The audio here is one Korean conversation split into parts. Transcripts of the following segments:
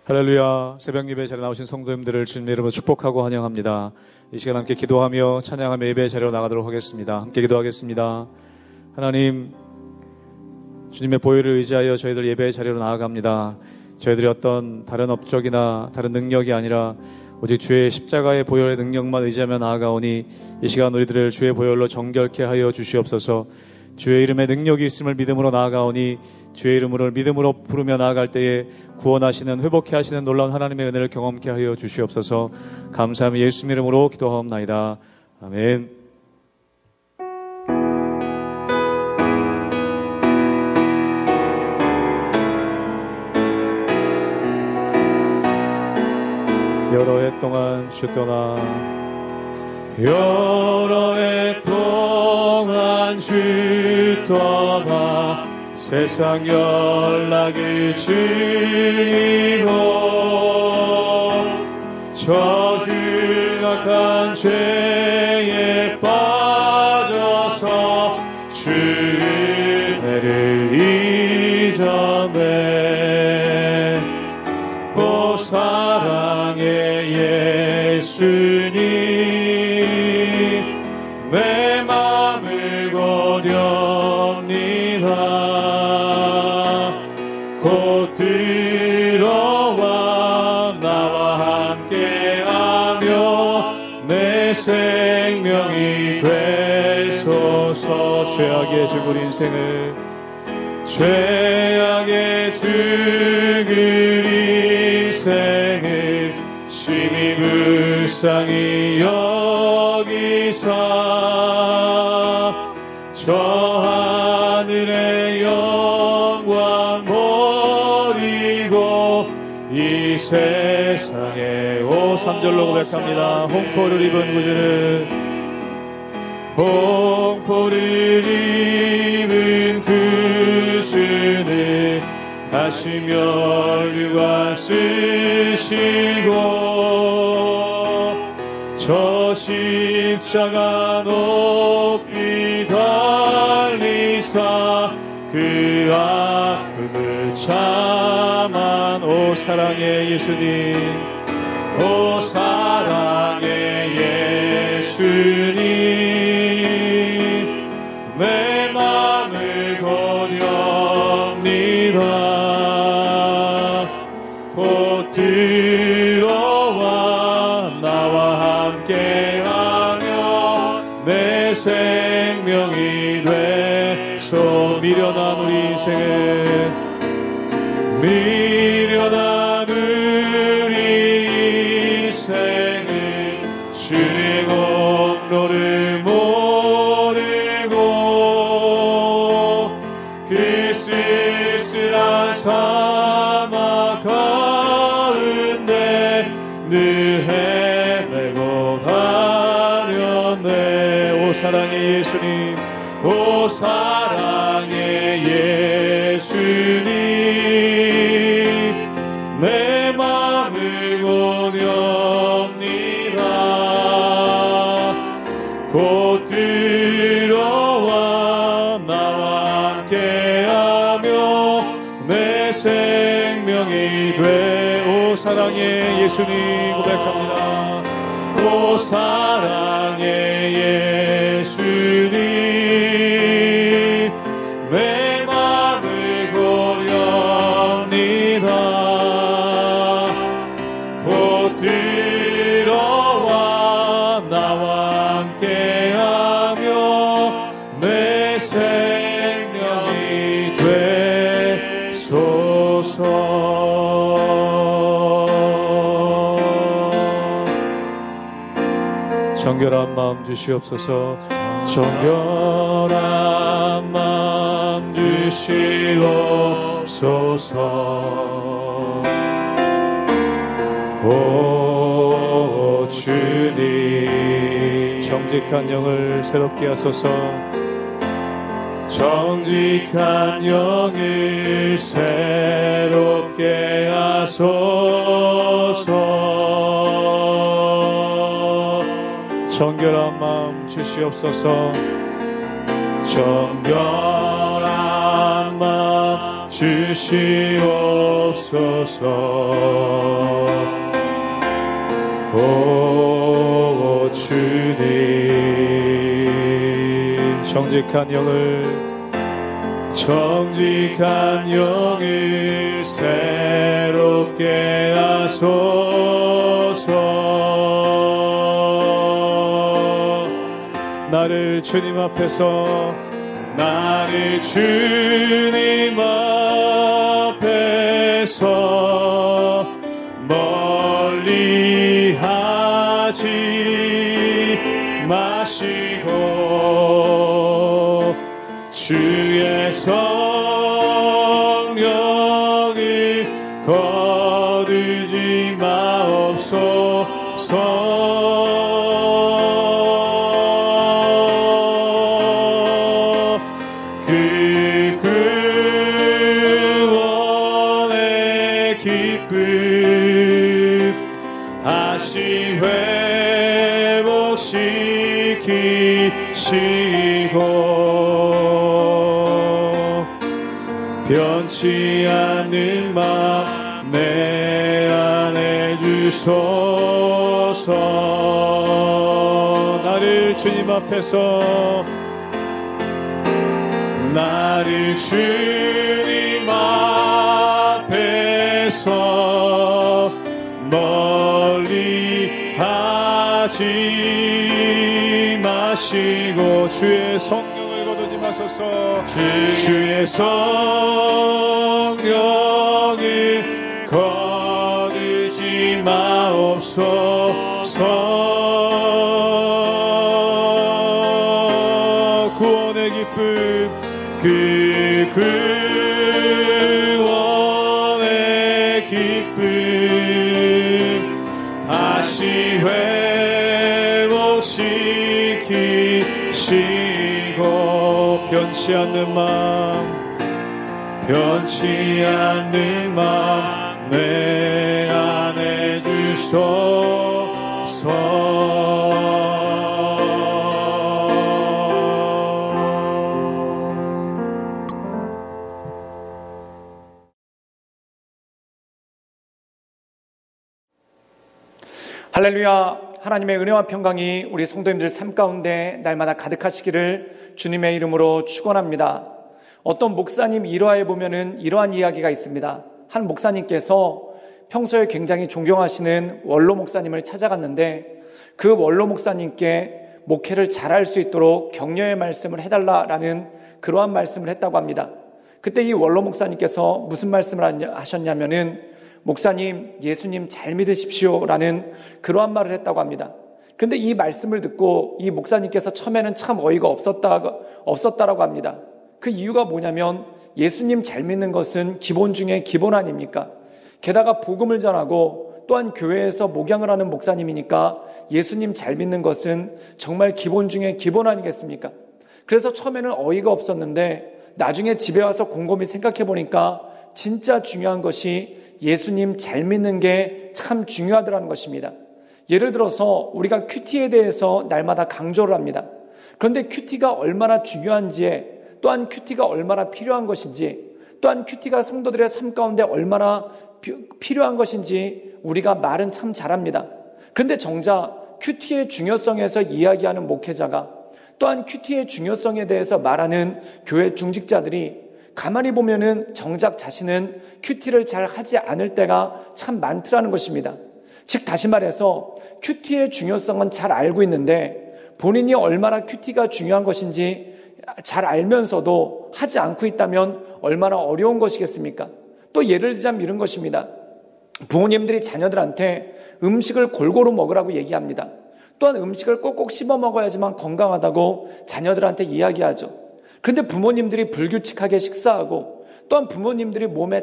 할렐루야. 새벽 예배 자리에 나오신 성도님들을 주님의 이름으로 축복하고 환영합니다. 이 시간 함께 기도하며 찬양하며 예배 자리로 나가도록 하겠습니다. 함께 기도하겠습니다. 하나님, 주님의 보혈을 의지하여 저희들 예배 자리로 나아갑니다. 저희들이 어떤 다른 업적이나 다른 능력이 아니라 오직 주의 십자가의 보혈의 능력만 의지하며 나아가오니 이 시간 우리들을 주의 보혈로 정결케 하여 주시옵소서. 주의 이름에 능력이 있음을 믿음으로 나아가오니 주의 이름으로 믿음으로 부르며 나아갈 때에 구원하시는, 회복케 하시는 놀라운 하나님의 은혜를 경험케 하여 주시옵소서. 감사하며 예수 이름으로 기도하옵나이다. 아멘. 여러 해 동안 주 떠나, 여러 해 동안 주 떠나 세상 연락을 줄이고 저주악한 죄에 빠져서 주 은혜를 잊어내. 오 사랑의 예수님, 내 맘을 고렵니다. 곧 들어와 나와 함께하며 내 생명이 되소서. 죄악에 죽을 인생을, 죄악에 죽을 인생을 심히 불쌍히 여기사 저 하늘의 영광 버리고 이 세상에, 오 3절로 고백합니다. 홍포를 입은 구주는, 홍포를 입은 구주는 다시 면류관 쓰시고 저 십자가 높이 달리사 그 아픔을 참한. 오 사랑의 예수님, 오 사랑의 예수님, 내 맘을 고렵니다. 곧 들어와 나와 함께하며 내 생명이 되소. 미련한 우리 인생을, 미련한 우리 인생을 주의 공로를 모르고 그 쓸쓸한 사막 가운데 늘 헤매고 다녔네. 오 사랑의 예수님, 오 사랑의 예수님, 내 맘을 고렵니다. 곧 들어와 나와 함께하며 내 생명이 돼. 오 사랑의 예수님 고백합니다. 오 사랑의 예수님, 내 맘을 고렵니다. 곧 들어와 나와 함께하며 내 생명이 되소서. 정결한 마음 주시옵소서. 정결한 마음 주시옵소서. 오 주님, 정직한 영을 새롭게 하소서. 정직한 영을 새롭게 하소서. 정결한 마음 주시옵소서. 정결한 마음 주시옵소서. 오 주님, 정직한 영을 새롭게 하소서. 나를 주님 앞에서 멀리 하지 마시고 주의 성령을 거두지 마옵소서. 그 구원의 기쁨 다시 회복시키시고 변치 않는 마음 내 안에 주소서. 나를 주님 앞에서 멀리 하지 마시고 주의 성령을 거두지 마소서. 주의 성령을 거두지 마옵소서. 구원의 기쁨 그 구원의 기쁨 다시 회복시키시고 변치 않는 마음 내 안에 주소서. 할렐루야. 하나님의 은혜와 평강이 우리 성도님들 삶 가운데 날마다 가득하시기를 주님의 이름으로 축원합니다. 어떤 목사님 일화에 보면은 이러한 이야기가 있습니다. 한 목사님께서 평소에 굉장히 존경하시는 원로 목사님을 찾아갔는데 그 원로 목사님께 목회를 잘할 수 있도록 격려의 말씀을 해달라라는 그러한 말씀을 했다고 합니다. 그때 이 원로 목사님께서 무슨 말씀을 하셨냐면은 목사님, 예수님 잘 믿으십시오 라는 그러한 말을 했다고 합니다. 그런데 이 말씀을 듣고 이 목사님께서 처음에는 참 어이가 없었다라고 합니다. 그 이유가 뭐냐면 예수님 잘 믿는 것은 기본 중에 기본 아닙니까? 게다가 복음을 전하고 또한 교회에서 목양을 하는 목사님이니까 예수님 잘 믿는 것은 정말 기본 중에 기본 아니겠습니까? 그래서 처음에는 어이가 없었는데 나중에 집에 와서 곰곰이 생각해 보니까 진짜 중요한 것이 예수님 잘 믿는 게 참 중요하더라는 것입니다. 예를 들어서 우리가 큐티에 대해서 날마다 강조를 합니다. 그런데 큐티가 얼마나 중요한지에 또한 큐티가 얼마나 필요한 것인지 또한 큐티가 성도들의 삶 가운데 얼마나 필요한 것인지 우리가 말은 참 잘합니다. 그런데 정작 큐티의 중요성에서 이야기하는 목회자가 또한 큐티의 중요성에 대해서 말하는 교회 중직자들이 가만히 보면은 정작 자신은 큐티를 잘 하지 않을 때가 참 많더라는 것입니다. 즉 다시 말해서 큐티의 중요성은 잘 알고 있는데 본인이 얼마나 큐티가 중요한 것인지 잘 알면서도 하지 않고 있다면 얼마나 어려운 것이겠습니까? 또 예를 들자면 이런 것입니다. 부모님들이 자녀들한테 음식을 골고루 먹으라고 얘기합니다. 또한 음식을 꼭꼭 씹어 먹어야지만 건강하다고 자녀들한테 이야기하죠. 그런데 부모님들이 불규칙하게 식사하고 또한 부모님들이 몸에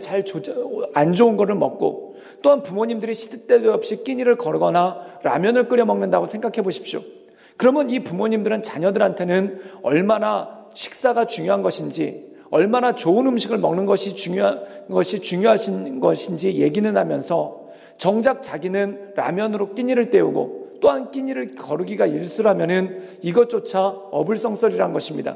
안 좋은 거를 먹고 또한 부모님들이 시도 때도 없이 끼니를 거르거나 라면을 끓여 먹는다고 생각해 보십시오. 그러면 이 부모님들은 자녀들한테는 얼마나 식사가 중요한 것인지 얼마나 좋은 음식을 먹는 것이 중요하신 것인지 얘기는 하면서 정작 자기는 라면으로 끼니를 때우고 또한 끼니를 거르기가 일수라면은 이것조차 어불성설이란 것입니다.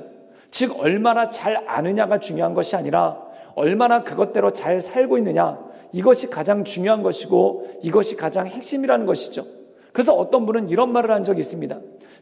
즉 얼마나 잘 아느냐가 중요한 것이 아니라 얼마나 그것대로 잘 살고 있느냐, 이것이 가장 중요한 것이고 이것이 가장 핵심이라는 것이죠. 그래서 어떤 분은 이런 말을 한 적이 있습니다.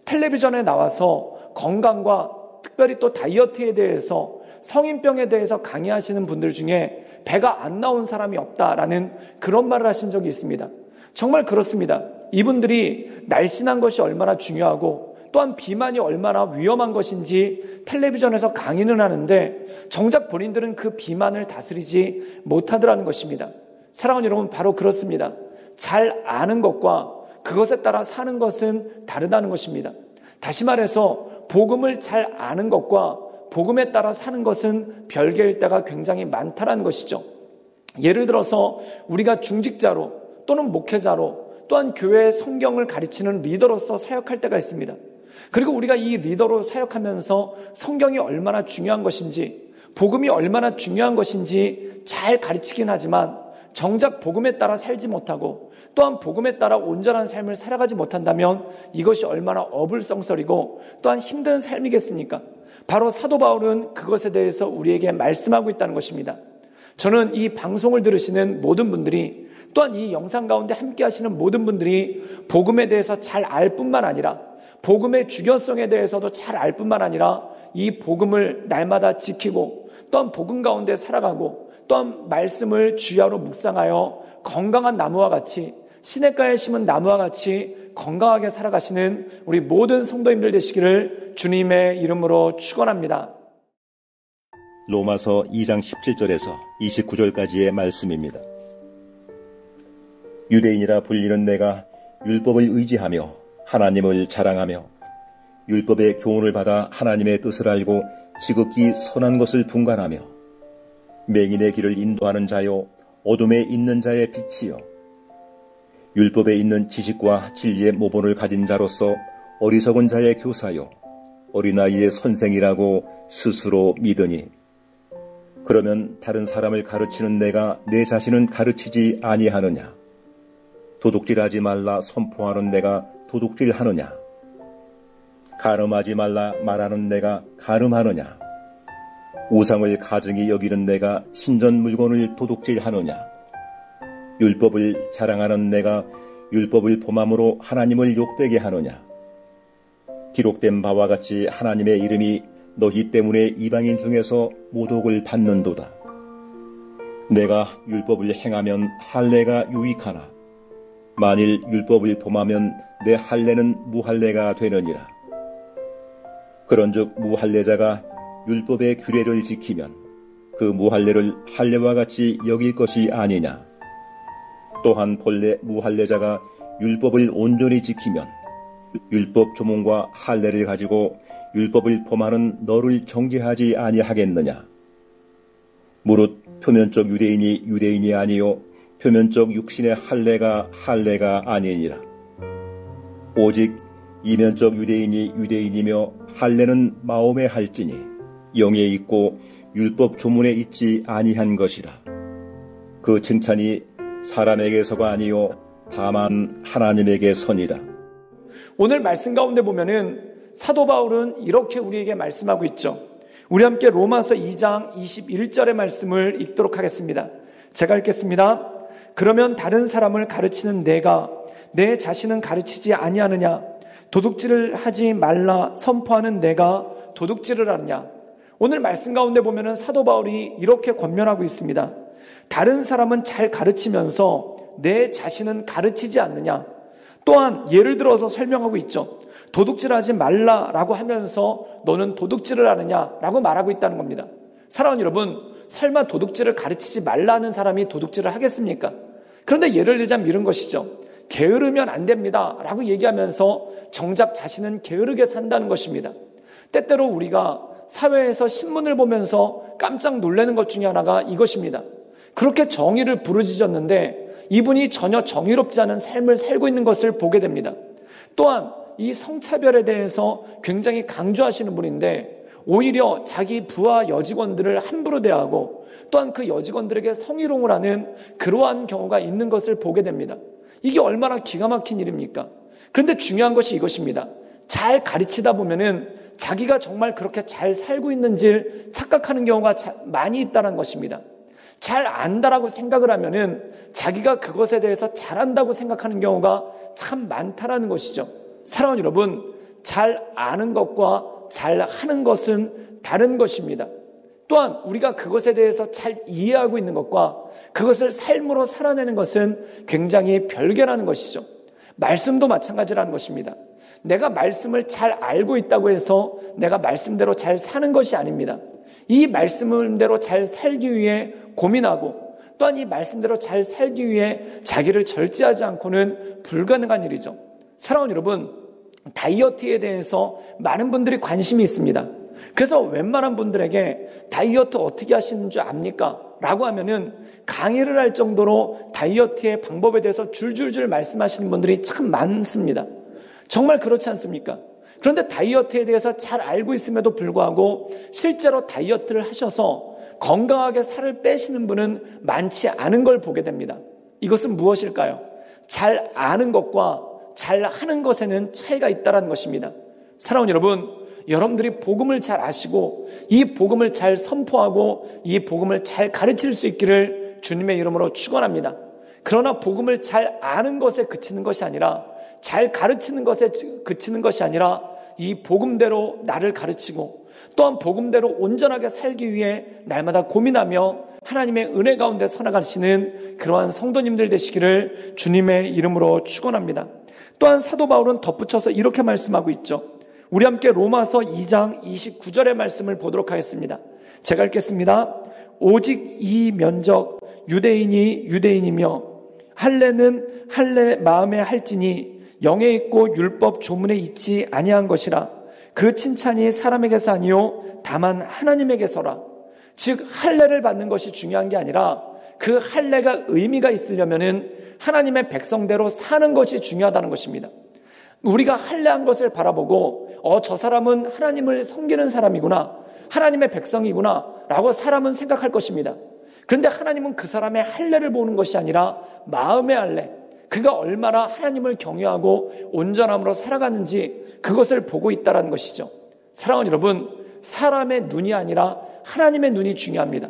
텔레비전에 나와서 건강과 특별히 또 다이어트에 대해서, 성인병에 대해서 강의하시는 분들 중에 배가 안 나온 사람이 없다라는 그런 말을 하신 적이 있습니다. 정말 그렇습니다. 이분들이 날씬한 것이 얼마나 중요하고 또한 비만이 얼마나 위험한 것인지 텔레비전에서 강의는 하는데 정작 본인들은 그 비만을 다스리지 못하더라는 것입니다. 사랑하는 여러분, 바로 그렇습니다. 잘 아는 것과 그것에 따라 사는 것은 다르다는 것입니다. 다시 말해서 복음을 잘 아는 것과 복음에 따라 사는 것은 별개일 때가 굉장히 많다는 것이죠. 예를 들어서 우리가 중직자로 또는 목회자로 또한 교회의 성경을 가르치는 리더로서 사역할 때가 있습니다. 그리고 우리가 이 리더로 사역하면서 성경이 얼마나 중요한 것인지, 복음이 얼마나 중요한 것인지 잘 가르치긴 하지만 정작 복음에 따라 살지 못하고 또한 복음에 따라 온전한 삶을 살아가지 못한다면 이것이 얼마나 어불성설이고 또한 힘든 삶이겠습니까? 바로 사도 바울은 그것에 대해서 우리에게 말씀하고 있다는 것입니다. 저는 이 방송을 들으시는 모든 분들이, 또한 이 영상 가운데 함께 하시는 모든 분들이 복음에 대해서 잘 알 뿐만 아니라 복음의 중요성에 대해서도 잘 알 뿐만 아니라 이 복음을 날마다 지키고 또한 복음 가운데 살아가고 또한 말씀을 주야로 묵상하여 건강한 나무와 같이, 시냇가에 심은 나무와 같이 건강하게 살아가시는 우리 모든 성도님들 되시기를 주님의 이름으로 축원합니다. 로마서 2장 17절에서 29절까지의 말씀입니다. 유대인이라 불리는 내가 율법을 의지하며 하나님을 자랑하며 율법의 교훈을 받아 하나님의 뜻을 알고 지극히 선한 것을 분간하며 맹인의 길을 인도하는 자요 어둠에 있는 자의 빛이요 율법에 있는 지식과 진리의 모본을 가진 자로서 어리석은 자의 교사요 어린아이의 선생이라고 스스로 믿으니, 그러면 다른 사람을 가르치는 내가 내 자신은 가르치지 아니하느냐? 도둑질하지 말라 선포하는 내가 도둑질하느냐? 가늠하지 말라 말하는 내가 가늠하느냐? 우상을 가증히 여기는 내가 신전 물건을 도둑질하느냐? 율법을 자랑하는 내가 율법을 범함으로 하나님을 욕되게 하느냐? 기록된 바와 같이 하나님의 이름이 너희 때문에 이방인 중에서 모독을 받는도다. 내가 율법을 행하면 할례가 유익하나 만일 율법을 범하면 내 할례는 무할례가 되느니라. 그런즉 무할례자가 율법의 규례를 지키면 그 무할례를 할례와 같이 여길 것이 아니냐. 또한 본래 무할례자가 율법을 온전히 지키면 율법 조문과 할례를 가지고 율법을 범하는 너를 정죄하지 아니하겠느냐. 무릇 표면적 유대인이 유대인이 아니요 표면적 육신의 할례가 할례가 아니니라. 오직 이면적 유대인이 유대인이며 할례는 마음에 할지니 영에 있고 율법 조문에 있지 아니한 것이라. 그 칭찬이 사람에게서가 아니요 다만 하나님에게서니라. 오늘 말씀 가운데 보면은 사도 바울은 이렇게 우리에게 말씀하고 있죠. 우리 함께 로마서 2장 21절의 말씀을 읽도록 하겠습니다. 제가 읽겠습니다. 그러면 다른 사람을 가르치는 내가 내 자신은 가르치지 아니하느냐? 도둑질을 하지 말라 선포하는 내가 도둑질을 하느냐? 오늘 말씀 가운데 보면은 사도 바울이 이렇게 권면하고 있습니다. 다른 사람은 잘 가르치면서 내 자신은 가르치지 않느냐? 또한 예를 들어서 설명하고 있죠. 도둑질하지 말라라고 하면서 너는 도둑질을 하느냐라고 말하고 있다는 겁니다. 사랑하는 여러분, 설마 도둑질을 가르치지 말라는 사람이 도둑질을 하겠습니까? 그런데 예를 들자면 이런 것이죠. 게으르면 안 됩니다 라고 얘기하면서 정작 자신은 게으르게 산다는 것입니다. 때때로 우리가 사회에서 신문을 보면서 깜짝 놀라는 것 중에 하나가 이것입니다. 그렇게 정의를 부르짖었는데 이분이 전혀 정의롭지 않은 삶을 살고 있는 것을 보게 됩니다. 또한 이 성차별에 대해서 굉장히 강조하시는 분인데 오히려 자기 부하 여직원들을 함부로 대하고 또한 그 여직원들에게 성희롱을 하는 그러한 경우가 있는 것을 보게 됩니다. 이게 얼마나 기가 막힌 일입니까? 그런데 중요한 것이 이것입니다. 잘 가르치다 보면은 자기가 정말 그렇게 잘 살고 있는지를 착각하는 경우가 많이 있다는 것입니다. 잘 안다라고 생각을 하면은 자기가 그것에 대해서 잘한다고 생각하는 경우가 참 많다라는 것이죠. 사랑하는 여러분, 잘 아는 것과 잘 하는 것은 다른 것입니다. 또한 우리가 그것에 대해서 잘 이해하고 있는 것과 그것을 삶으로 살아내는 것은 굉장히 별개라는 것이죠. 말씀도 마찬가지라는 것입니다. 내가 말씀을 잘 알고 있다고 해서 내가 말씀대로 잘 사는 것이 아닙니다. 이 말씀대로 잘 살기 위해 고민하고 또한 이 말씀대로 잘 살기 위해 자기를 절제하지 않고는 불가능한 일이죠. 사랑하는 여러분, 다이어트에 대해서 많은 분들이 관심이 있습니다. 그래서 웬만한 분들에게 다이어트 어떻게 하시는 줄 압니까? 라고 하면은 강의를 할 정도로 다이어트의 방법에 대해서 줄줄줄 말씀하시는 분들이 참 많습니다. 정말 그렇지 않습니까? 그런데 다이어트에 대해서 잘 알고 있음에도 불구하고 실제로 다이어트를 하셔서 건강하게 살을 빼시는 분은 많지 않은 걸 보게 됩니다. 이것은 무엇일까요? 잘 아는 것과 잘 하는 것에는 차이가 있다는 것입니다. 사랑하는 여러분, 여러분들이 복음을 잘 아시고 이 복음을 잘 선포하고 이 복음을 잘 가르칠 수 있기를 주님의 이름으로 축원합니다. 그러나 복음을 잘 아는 것에 그치는 것이 아니라 잘 가르치는 것에 그치는 것이 아니라 이 복음대로 나를 가르치고 또한 복음대로 온전하게 살기 위해 날마다 고민하며 하나님의 은혜 가운데 서나가시는 그러한 성도님들 되시기를 주님의 이름으로 축원합니다. 또한 사도 바울은 덧붙여서 이렇게 말씀하고 있죠. 우리 함께 로마서 2장 29절의 말씀을 보도록 하겠습니다. 제가 읽겠습니다. 오직 이 면적 유대인이 유대인이며 할례는 할례 마음에 할지니 영에 있고 율법 조문에 있지 아니한 것이라. 그 칭찬이 사람에게서 아니요 다만 하나님에게서라. 즉 할례를 받는 것이 중요한 게 아니라 그 할례가 의미가 있으려면은 하나님의 백성대로 사는 것이 중요하다는 것입니다. 우리가 할례한 것을 바라보고 저 사람은 하나님을 섬기는 사람이구나, 하나님의 백성이구나 라고 사람은 생각할 것입니다. 그런데 하나님은 그 사람의 할례를 보는 것이 아니라 마음의 할례, 그가 얼마나 하나님을 경외하고 온전함으로 살아가는지 그것을 보고 있다는 것이죠. 사랑하는 여러분, 사람의 눈이 아니라 하나님의 눈이 중요합니다.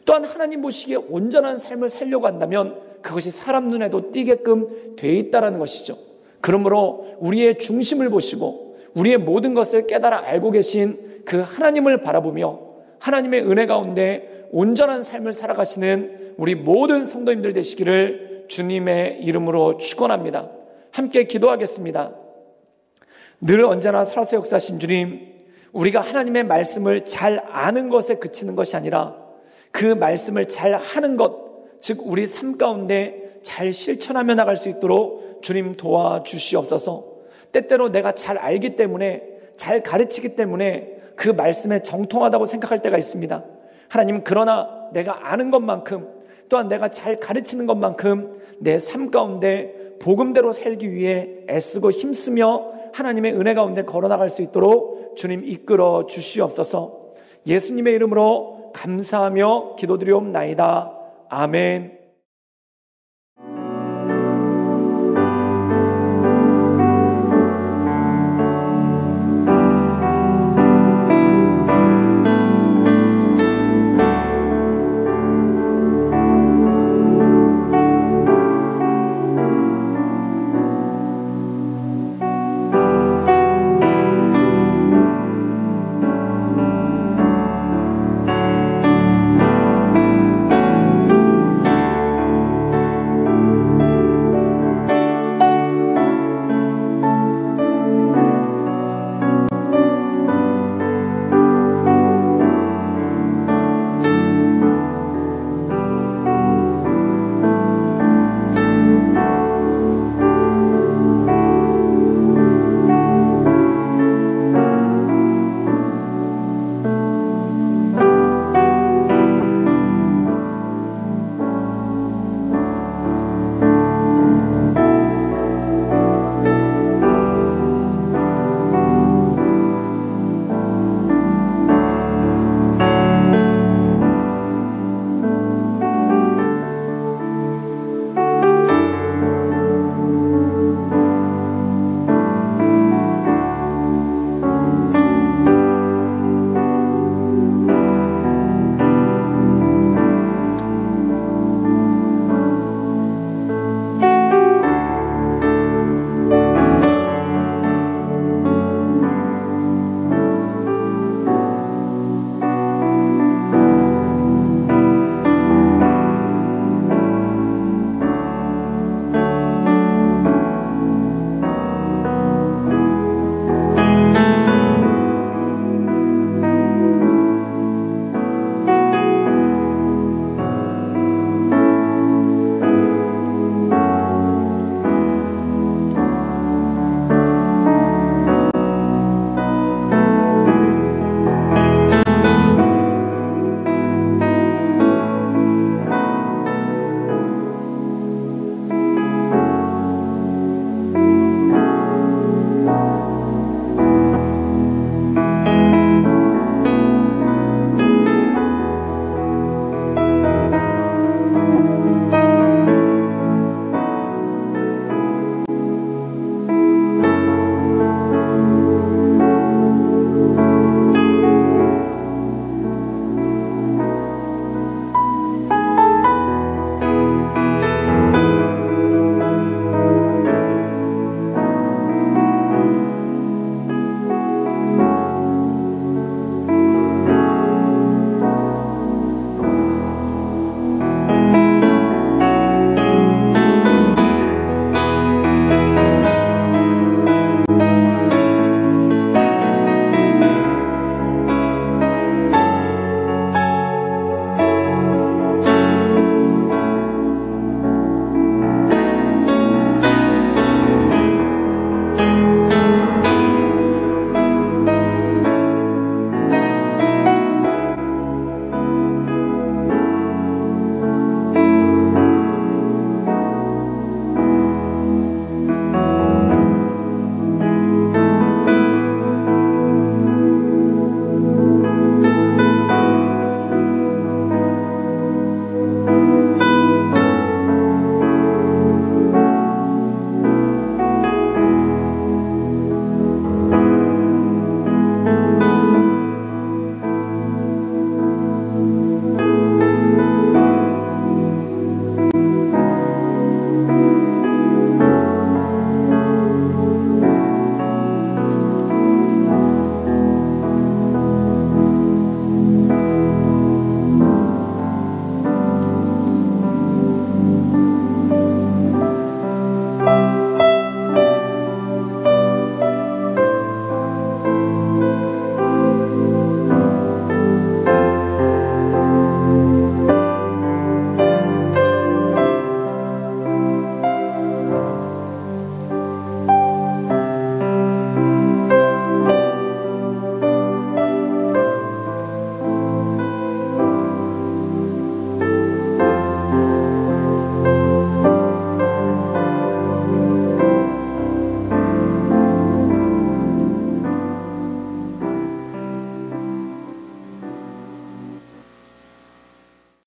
또한 하나님 보시기에 온전한 삶을 살려고 한다면 그것이 사람 눈에도 띄게끔 돼 있다는 것이죠. 그러므로 우리의 중심을 보시고 우리의 모든 것을 깨달아 알고 계신 그 하나님을 바라보며 하나님의 은혜 가운데 온전한 삶을 살아가시는 우리 모든 성도님들 되시기를 주님의 이름으로 축원합니다. 함께 기도하겠습니다. 늘 언제나 살아서 역사하신 주님, 우리가 하나님의 말씀을 잘 아는 것에 그치는 것이 아니라 그 말씀을 잘 하는 것, 즉 우리 삶 가운데 잘 실천하며 나갈 수 있도록 주님 도와주시옵소서. 때때로 내가 잘 알기 때문에, 잘 가르치기 때문에 그 말씀에 정통하다고 생각할 때가 있습니다. 하나님, 그러나 내가 아는 것만큼 또한 내가 잘 가르치는 것만큼 내 삶 가운데 복음대로 살기 위해 애쓰고 힘쓰며 하나님의 은혜 가운데 걸어나갈 수 있도록 주님 이끌어 주시옵소서. 예수님의 이름으로 감사하며 기도드리옵나이다. 아멘.